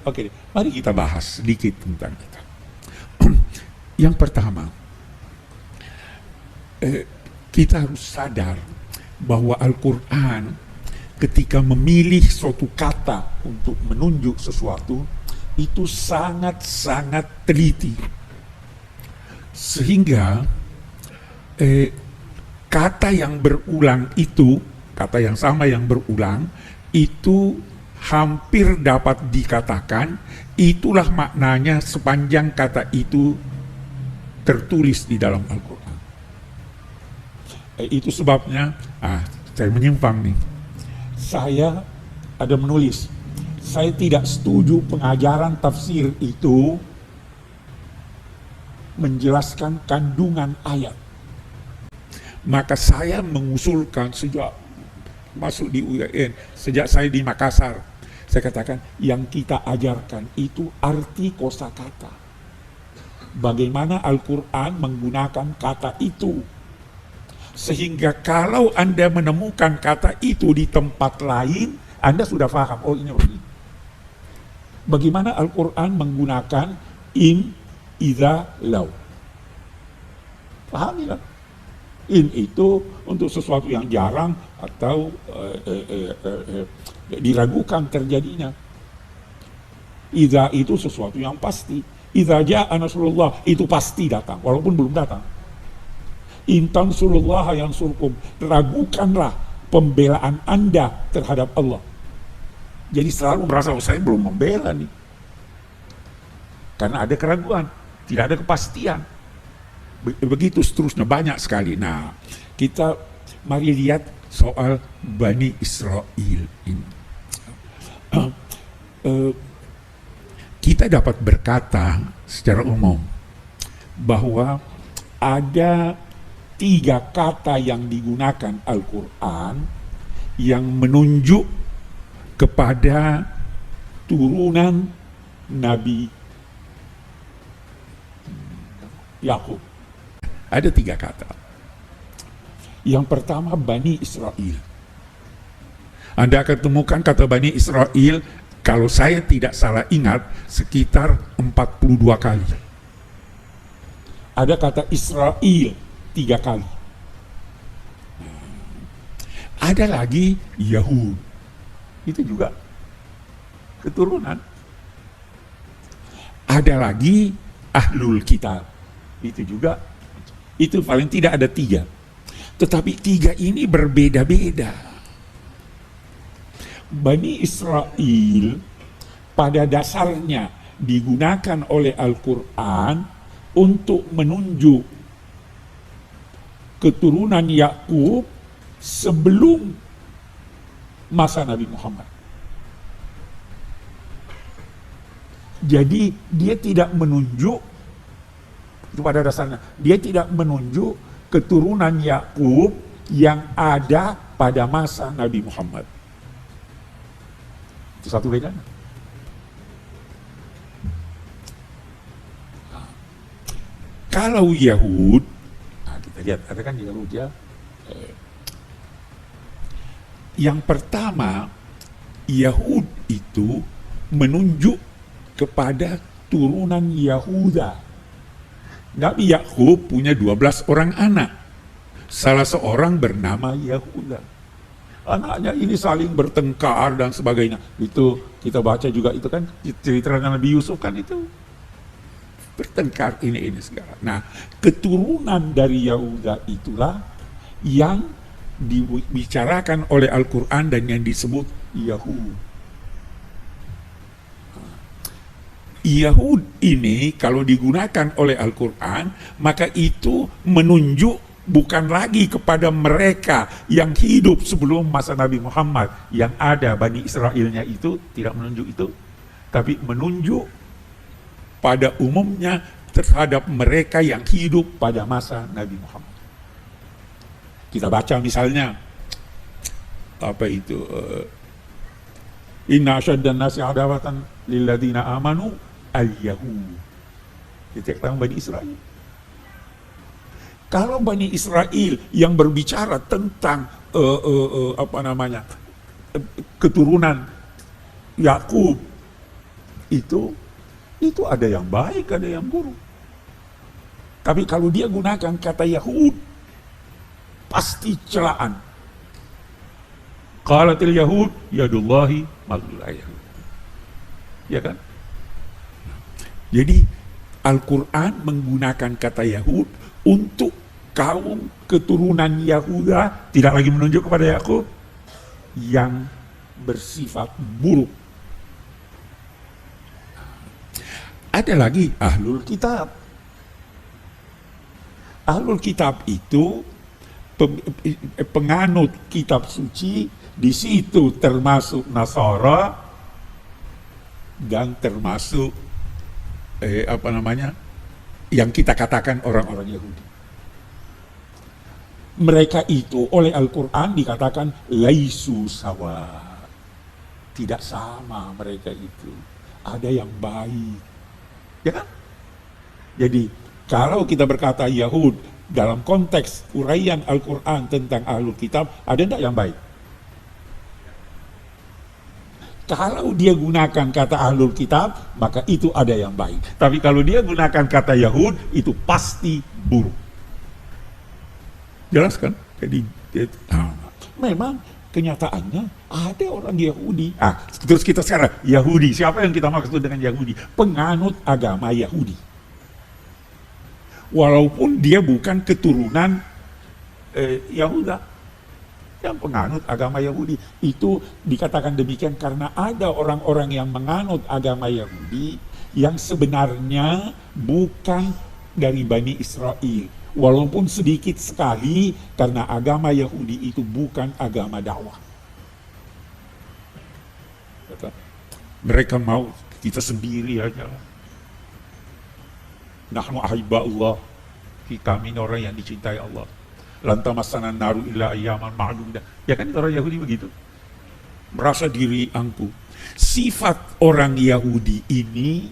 Oke, mari kita bahas sedikit tentang itu. Yang pertama, kita harus sadar bahwa Al-Quran ketika memilih suatu kata untuk menunjuk sesuatu itu sangat-sangat teliti, sehingga kata yang berulang itu, kata yang sama yang berulang itu hampir dapat dikatakan itulah maknanya sepanjang kata itu tertulis di dalam Al-Quran. Itu sebabnya, saya menyimpang nih. Saya ada menulis, saya tidak setuju pengajaran tafsir itu menjelaskan kandungan ayat. Maka saya mengusulkan sejak masuk di UIN, sejak saya di Makassar, saya katakan yang kita ajarkan itu arti kosakata. Bagaimana Al-Quran menggunakan kata itu. Sehingga kalau Anda menemukan kata itu di tempat lain, Anda sudah paham, oh ini begini. Bagaimana Al-Quran menggunakan in, idza, law. Pahamilah. In itu untuk sesuatu yang jarang atau diragukan terjadinya. Idza itu sesuatu yang pasti. Idza jaa nasrullah itu pasti datang, walaupun belum datang. Intan surullah yang surkum, ragukanlah pembelaan Anda terhadap Allah. Jadi selalu merasa, oh saya belum membela nih. Karena ada keraguan, tidak ada kepastian. Begitu seterusnya, banyak sekali. Nah, kita mari lihat soal Bani Israel ini. Kita dapat berkata secara umum bahwa ada 3 kata yang digunakan Al-Quran yang menunjuk kepada turunan Nabi Yakub. Ada 3 kata. Yang pertama Bani Israel. Anda akan temukan kata Bani Israel, kalau saya tidak salah ingat, sekitar 42 kali. Ada kata Israel 3 kali. Ada lagi Yahud. Itu juga keturunan. Ada lagi Ahlul Kitab. Itu juga. Itu paling tidak ada 3. Tetapi 3 ini berbeda-beda. Bani Israel pada dasarnya digunakan oleh Al-Quran untuk menunjuk keturunan Yakub sebelum masa Nabi Muhammad. Jadi dia tidak menunjuk, itu pada dasarnya, dia tidak menunjuk keturunan Yakub yang ada pada masa Nabi Muhammad. Itu satu bedanya. Kalau Yahud, kita lihat, ada kan Yahud ya. Yang pertama, Yahud itu menunjuk kepada turunan Yahuda. Nabi Yakub punya 12 orang anak. Salah seorang bernama Yahuda. Anaknya ini saling bertengkar dan sebagainya. Itu kita baca juga itu kan cerita Nabi Yusuf kan itu. Bertengkar ini segala. Nah, keturunan dari Yahuda itulah yang dibicarakan oleh Al-Quran dan yang disebut Yahud. Yahud ini kalau digunakan oleh Al-Quran, maka itu menunjuk bukan lagi kepada mereka yang hidup sebelum masa Nabi Muhammad, yang ada Bani Israelnya itu tidak menunjuk itu, tapi menunjuk pada umumnya terhadap mereka yang hidup pada masa Nabi Muhammad. Kita baca misalnya apa itu, inna asyaddan nasi adawatan lilladina amanu al-Yahud. Ditekan Bani Israel. Kalau Bani Israel yang berbicara tentang keturunan Yakub itu ada yang baik, ada yang buruk. Tapi kalau dia gunakan kata Yahud, pasti celaan. Qalatil Yahud yadullahi maghlullah. Ya kan? Jadi Al-Quran menggunakan kata Yahud untuk kaum keturunan Yahuda, tidak lagi menunjuk kepada Yakub, yang bersifat buruk. Ada lagi Ahlul Kitab. Ahlul Kitab itu penganut kitab suci, di situ termasuk Nasara dan termasuk yang kita katakan orang-orang Yahudi. Mereka itu oleh Al-Quran dikatakan laisu sawa, tidak sama mereka itu. Ada yang baik, ya kan? Jadi kalau kita berkata Yahud dalam konteks uraian Al-Quran tentang Ahlul Kitab, ada enggak yang baik? Kalau dia gunakan kata Ahlul Kitab, maka itu ada yang baik. Tapi kalau dia gunakan kata Yahud, itu pasti buruk. Jelas kan? Jadi memang kenyataannya ada orang Yahudi. Terus kita sekarang Yahudi, siapa yang kita maksud dengan Yahudi? Penganut agama Yahudi. Walaupun dia bukan keturunan Yahuda, yang penganut agama Yahudi. Itu dikatakan demikian karena ada orang-orang yang menganut agama Yahudi yang sebenarnya bukan dari Bani Israel. Walaupun sedikit sekali, karena agama Yahudi itu bukan agama dakwah. Mereka mau kita sendiri aja. Nahnu ahibba'ullah, kami orang yang dicintai Allah. Lantamasana naru illa ayyaman ma'dudah. Ya kan orang Yahudi begitu. Merasa diri angkuh. Sifat orang Yahudi ini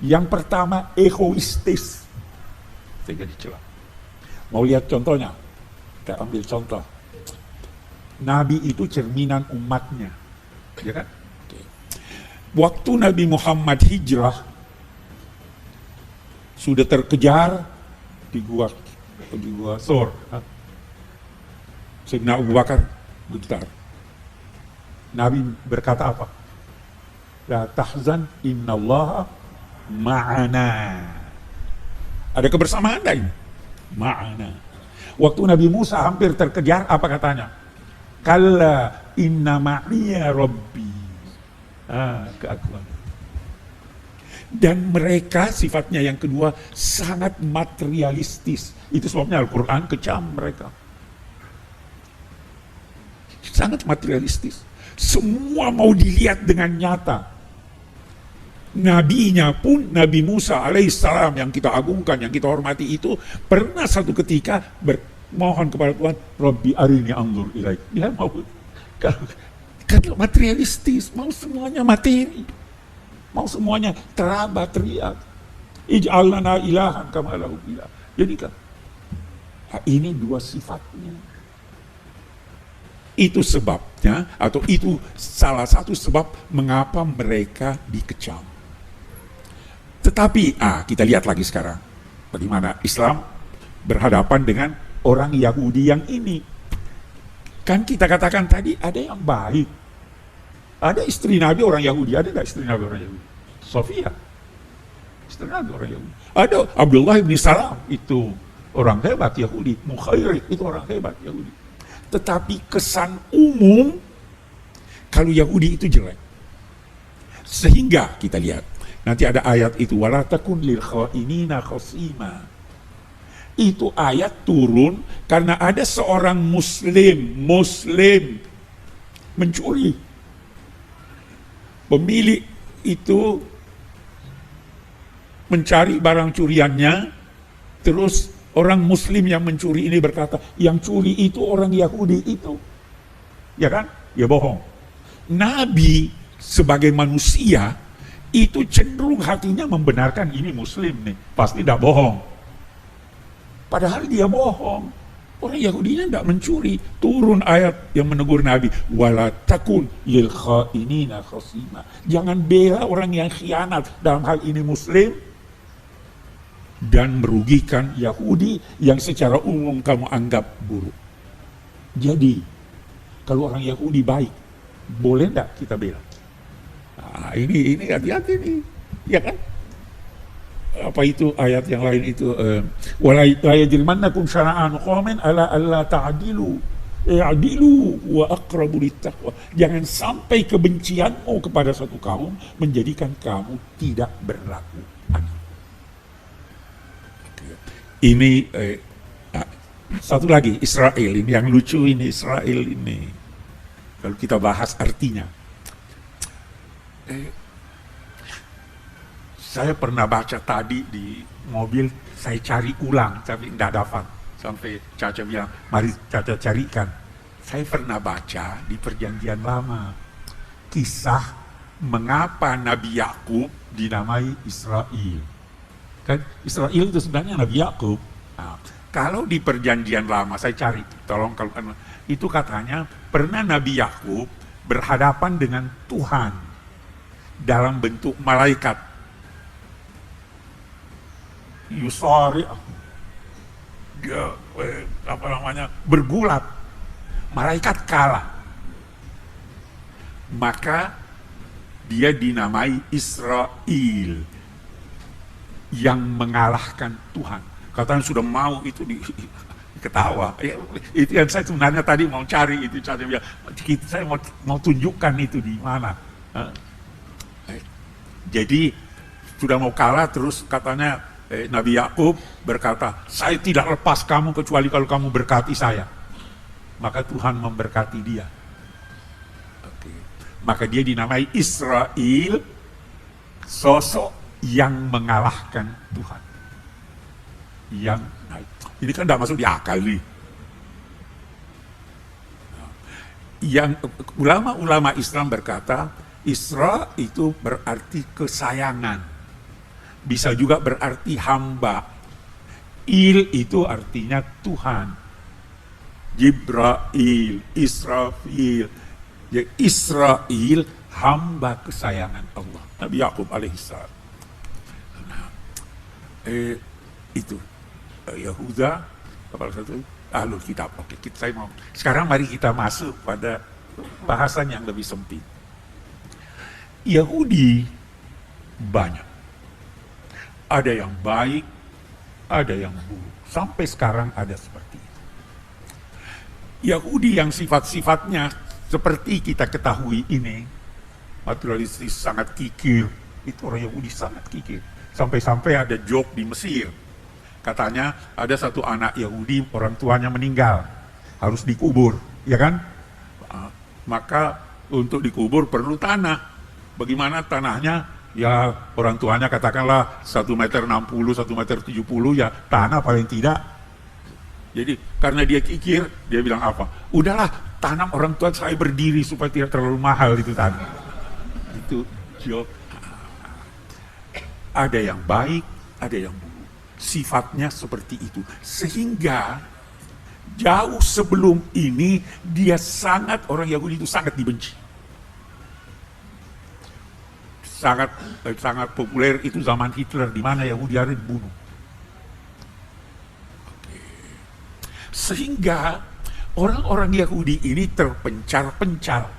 yang pertama egoistis. Saya jadi celah. Mau lihat contohnya? Kita ambil contoh. Nabi itu cerminan umatnya, ya kan? Waktu Nabi Muhammad hijrah, sudah terkejar di gua Thor. Sayyidina Abu Bakar gentar. Nabi berkata apa? La tahzan innallaha ma'ana. Ada kebersamaan lain. Ma'ana. Waktu Nabi Musa hampir terkejar, apa katanya? Kalla inna ma'iya rabbi. Keakuan. Dan mereka sifatnya yang kedua sangat materialistis. Itu sebabnya Al-Quran kecam mereka. Sangat materialistis. Semua mau dilihat dengan nyata. Nabinya pun, Nabi Musa alaihissalam yang kita agungkan, yang kita hormati itu, pernah satu ketika bermohon kepada Tuhan, Rabbi arini anzur ilaik. Dia mau, kalau materialistis, mau semuanya materi, mau semuanya teraba, teriak. Ij'al lana ilahan kama lahu ilah. Jadi kan, ini dua sifatnya. Itu sebabnya, atau itu salah satu sebab mengapa mereka dikecam. Tetapi, kita lihat lagi sekarang bagaimana Islam berhadapan dengan orang Yahudi yang ini. Kan kita katakan tadi ada yang baik. Ada istri Nabi orang Yahudi, ada nggak istri Nabi orang Yahudi? Sofia, istri Nabi orang Yahudi. Ada Abdullah bin Salam, itu orang hebat Yahudi. Mukhairib, itu orang hebat Yahudi. Tetapi kesan umum kalau Yahudi itu jelek. Sehingga kita lihat nanti ada ayat itu, wala takun lil khainina khasima. Itu ayat turun karena ada seorang muslim mencuri. Pemilik itu mencari barang curiannya, terus orang muslim yang mencuri ini berkata, yang curi itu orang Yahudi itu. Ya kan? Ya bohong. Nabi sebagai manusia itu cenderung hatinya membenarkan ini muslim nih, pasti tidak bohong. Padahal dia bohong. Orang Yahudinya tidak mencuri. Turun ayat yang menegur Nabi. Wala takun lil khainina khasima. Jangan bela orang yang khianat. Dalam hal ini Muslim. Dan merugikan Yahudi yang secara umum kamu anggap buruk. Jadi, kalau orang Yahudi baik, boleh tidak kita bela? Nah, ini hati-hati nih. Ya kan? Apa itu ayat yang lain itu wala yajrimannakum syana'an qaumin ala alla ta'dilu i'dilu wa aqrabu littaqwa. Jangan sampai kebencianmu kepada satu kaum menjadikan kamu tidak berlaku adil. Ini satu lagi Israel ini yang lucu ini Israel ini. Kalau kita bahas artinya. Saya pernah baca tadi di mobil, saya cari ulang, tapi tidak dapat. Sampai Caca bilang, mari Caca carikan. Saya pernah baca di Perjanjian Lama, kisah mengapa Nabi Yakub dinamai Israel. Kan Israel itu sebenarnya Nabi Yakub. Nah, kalau di Perjanjian Lama, saya cari, tolong kalau itu katanya, pernah Nabi Yakub berhadapan dengan Tuhan dalam bentuk malaikat. Yusari dia bergulat, malaikat kalah, maka dia dinamai Israel yang mengalahkan Tuhan. Katanya sudah mau itu ketawa. Itu yang saya sebenarnya tadi mau cari itu, saya mau tunjukkan itu di mana. Jadi sudah mau kalah terus katanya Nabi Yakub berkata, saya tidak lepas kamu kecuali kalau kamu berkati saya. Maka Tuhan memberkati dia. Oke. Maka dia dinamai Israel, sosok yang mengalahkan Tuhan. Ini kan tidak masuk di akal nih. Yang ulama-ulama Islam berkata, Isra itu berarti kesayangan. Bisa juga berarti hamba. Il itu artinya Tuhan. Jibrail, Israfil. Ya, Israel hamba kesayangan Allah. Nabi Yakub alaihissalam. Nah, itu Yahuda kepala satu Ahlul Kitab. Oke, saya mau. Sekarang mari kita masuk pada bahasan yang lebih sempit. Yahudi banyak. Ada yang baik, ada yang buruk. Sampai sekarang ada seperti itu. Yahudi yang sifat-sifatnya seperti kita ketahui ini, materialistis, sangat kikir. Itu orang Yahudi sangat kikir. Sampai-sampai ada joke di Mesir. Katanya ada satu anak Yahudi, orang tuanya meninggal. Harus dikubur, ya kan? Maka untuk dikubur perlu tanah. Bagaimana tanahnya? Ya orang tuanya katakanlah 1,60 meter, 1,70 meter, ya tanah paling tidak. Jadi karena dia kikir, dia bilang apa? Udahlah, tanam orang tua saya berdiri supaya tidak terlalu mahal itu tanah. Itu joke. Ada yang baik, ada yang buruk. Sifatnya seperti itu. Sehingga jauh sebelum ini orang Yahudi itu sangat dibenci. Sangat populer itu zaman Hitler, di mana Yahudi harus dibunuh. Sehingga orang-orang Yahudi ini terpencar-pencar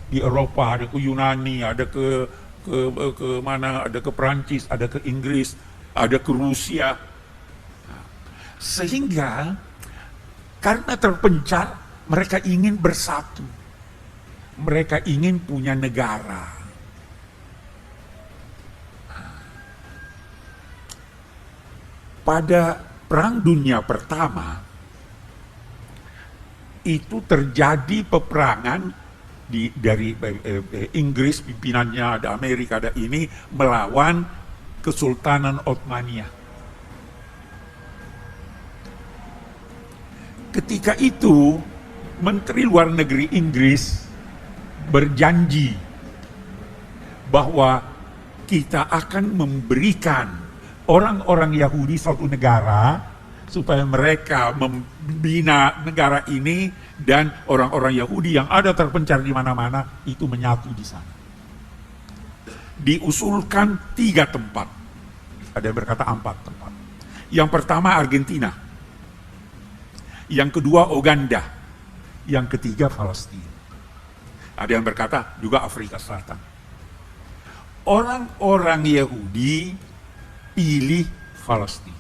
di Eropa, ada ke Yunani, ada ke mana, ada ke Perancis, ada ke Inggris, ada ke Rusia. Sehingga karena terpencar, mereka ingin bersatu. Mereka ingin punya negara. Pada Perang Dunia Pertama, itu terjadi peperangan dari Inggris, pimpinannya ada Amerika, ada ini, melawan Kesultanan Ottomania. Ketika itu, Menteri Luar Negeri Inggris berjanji bahwa kita akan memberikan orang-orang Yahudi suatu negara supaya mereka membina negara ini dan orang-orang Yahudi yang ada terpencar di mana-mana itu menyatu di sana. Diusulkan 3 tempat. Ada yang berkata 4 tempat. Yang pertama Argentina. Yang kedua Uganda. Yang ketiga Palestina. Ada yang berkata juga Afrika Selatan. Orang-orang Yahudi pilih Palestina.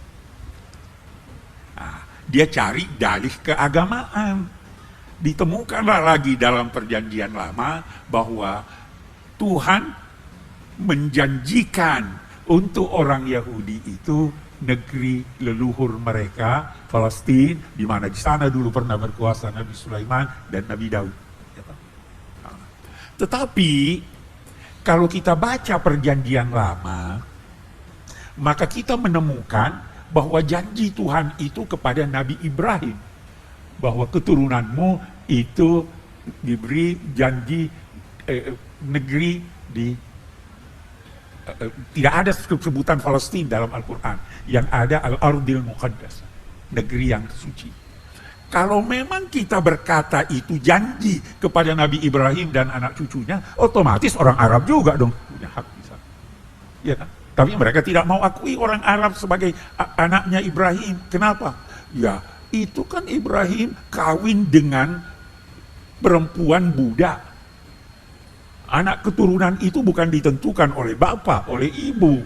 Nah, dia cari dalih keagamaan. Ditemukanlah lagi dalam perjanjian lama bahwa Tuhan menjanjikan untuk orang Yahudi itu negeri leluhur mereka, Palestina, di mana di sana dulu pernah berkuasa Nabi Sulaiman dan Nabi Daud. Tetapi kalau kita baca perjanjian lama, maka kita menemukan bahwa janji Tuhan itu kepada Nabi Ibrahim, bahwa keturunanmu itu diberi janji negeri di tidak ada sebutan Palestina dalam Al-Quran, yang ada Al-Ardil Muqaddas, negeri yang suci. Kalau memang kita berkata itu janji kepada Nabi Ibrahim dan anak cucunya, otomatis orang Arab juga dong punya hak di sana. Ya kan? Tapi mereka tidak mau akui orang Arab sebagai anaknya Ibrahim. Kenapa? Ya, itu kan Ibrahim kawin dengan perempuan budak. Anak keturunan itu bukan ditentukan oleh bapak, oleh ibu.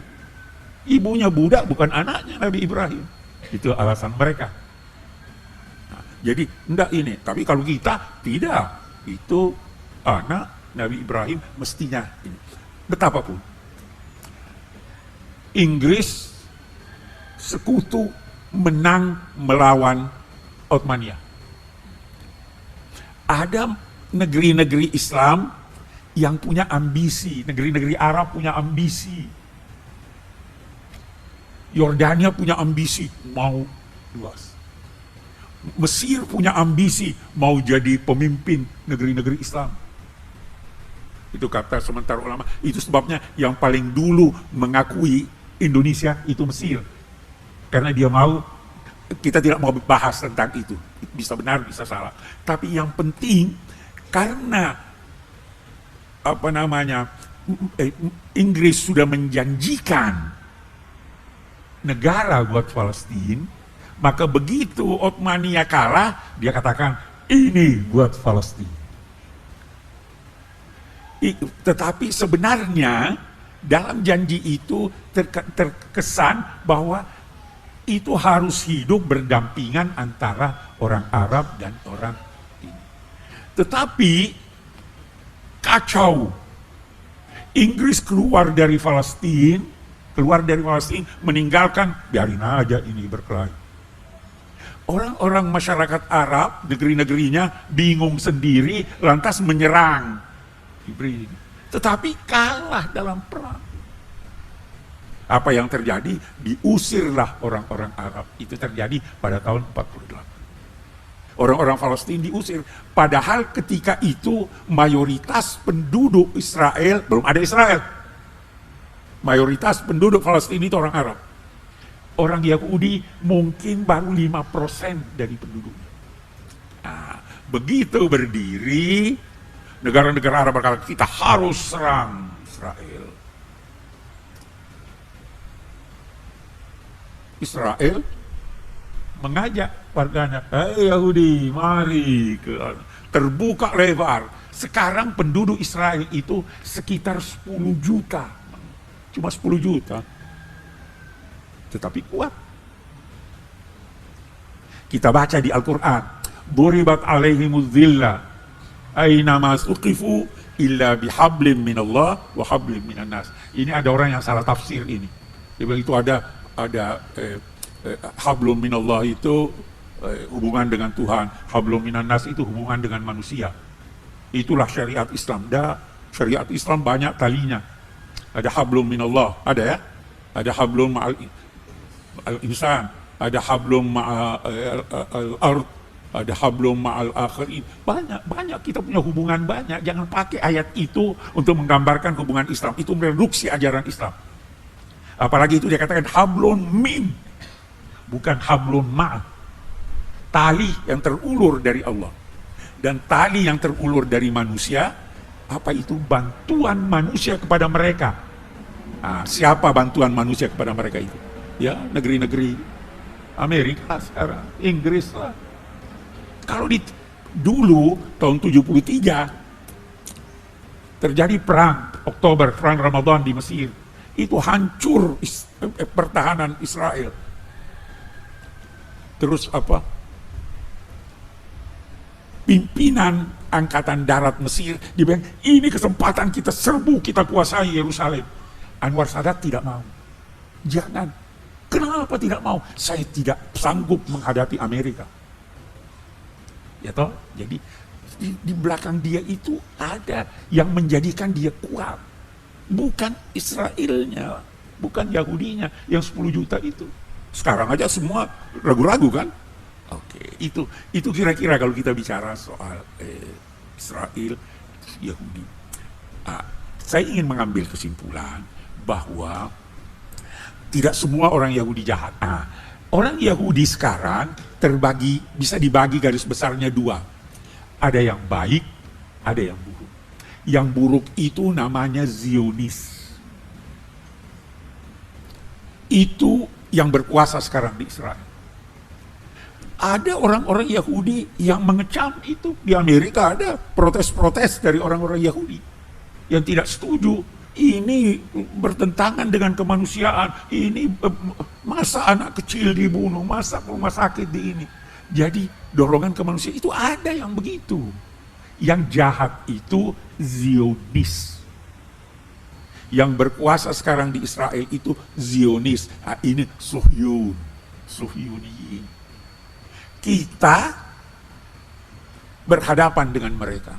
Ibunya budak, bukan anaknya Nabi Ibrahim. Itu alasan mereka. Nah, jadi enggak ini. Tapi kalau kita tidak, itu anak Nabi Ibrahim mestinya ini. Betapapun Inggris sekutu menang melawan Ottomania. Ada negeri-negeri Islam yang punya ambisi, negeri-negeri Arab punya ambisi. Yordania punya ambisi mau luas. Mesir punya ambisi mau jadi pemimpin negeri-negeri Islam. Itu kata sementara ulama. Itu sebabnya yang paling dulu mengakui Indonesia itu Mesir. Karena dia mau, kita tidak mau bahas tentang itu. Bisa benar, bisa salah. Tapi yang penting, karena Inggris sudah menjanjikan negara buat Palestina, maka begitu Ottomania kalah, dia katakan ini buat Palestina. Tetapi sebenarnya dalam janji itu terkesan bahwa itu harus hidup berdampingan antara orang Arab dan orang ini. Tetapi kacau. Inggris keluar dari Palestina, meninggalkan, biarin aja ini berkelahi. Orang-orang masyarakat Arab, negeri-negerinya bingung sendiri, lantas menyerang. Tetapi kalah dalam perang. Apa yang terjadi? Diusirlah orang-orang Arab. Itu terjadi pada tahun 48. Orang-orang Palestina diusir. Padahal ketika itu mayoritas penduduk Israel, belum ada Israel. Mayoritas penduduk Palestina itu orang Arab. Orang Yahudi mungkin baru 5% dari penduduknya. Nah, begitu berdiri, negara-negara Arab berkata, kita harus serang Israel. Israel mengajak warganya, Yahudi, mari ke terbuka lebar. Sekarang penduduk Israel itu sekitar 10 juta. Cuma 10 juta. Tetapi kuat. Kita baca di Al-Quran, Duribat alaihimuz zillah aina ma suqifu illa bihablim minallah wa hablim minan nas. Ini ada orang yang salah tafsir ini. Dia bilang itu ada hablum minallah itu hubungan dengan Tuhan, hablum minan nas itu hubungan dengan manusia. Itulah syariat Islam. Syariat Islam banyak talinya. Ada hablum minallah, ada ya? Ada hablum ma'al insan, ada hablum ma'al ard, ada hablum ma'al akhirin. Banyak kita punya hubungan banyak. Jangan pakai ayat itu untuk menggambarkan hubungan Islam. Itu mereduksi ajaran Islam. Apalagi itu dia katakan hablum min. bukan hablum ma'ah, tali yang terulur dari Allah. Dan tali yang terulur dari manusia, apa itu? Bantuan manusia kepada mereka. Nah, siapa bantuan manusia kepada mereka itu? Ya, negeri-negeri Amerika sekarang, Inggris lah. Kalau dulu tahun 73 terjadi perang Oktober, perang Ramadan di Mesir. Itu hancur pertahanan Israel. Terus apa? Pimpinan angkatan darat Mesir dibilang, ini kesempatan kita serbu, kita kuasai Yerusalem. Anwar Sadat tidak mau. Jangan. Kenapa tidak mau? Saya tidak sanggup menghadapi Amerika. Ya toh? Jadi di belakang dia itu ada yang menjadikan dia kuat. Bukan Israelnya, bukan Yahudinya yang 10 juta itu. Sekarang aja semua ragu-ragu kan? Oke, itu kira-kira kalau kita bicara soal Israel, Yahudi. Saya ingin mengambil kesimpulan bahwa tidak semua orang Yahudi jahat. Orang Yahudi sekarang bisa dibagi garis besarnya dua. Ada yang baik, ada yang buruk. Yang buruk itu namanya Zionis. Itu yang berkuasa sekarang di Israel. Ada orang-orang Yahudi yang mengecam itu. Di Amerika ada protes-protes dari orang-orang Yahudi yang tidak setuju. Ini bertentangan dengan kemanusiaan. Ini masa anak kecil dibunuh, masa rumah sakit di ini. Jadi dorongan kemanusiaan itu ada yang begitu. Yang jahat itu Zionis. Yang berkuasa sekarang di Israel itu Zionis. Ini Suhyuniyin. Kita berhadapan dengan mereka.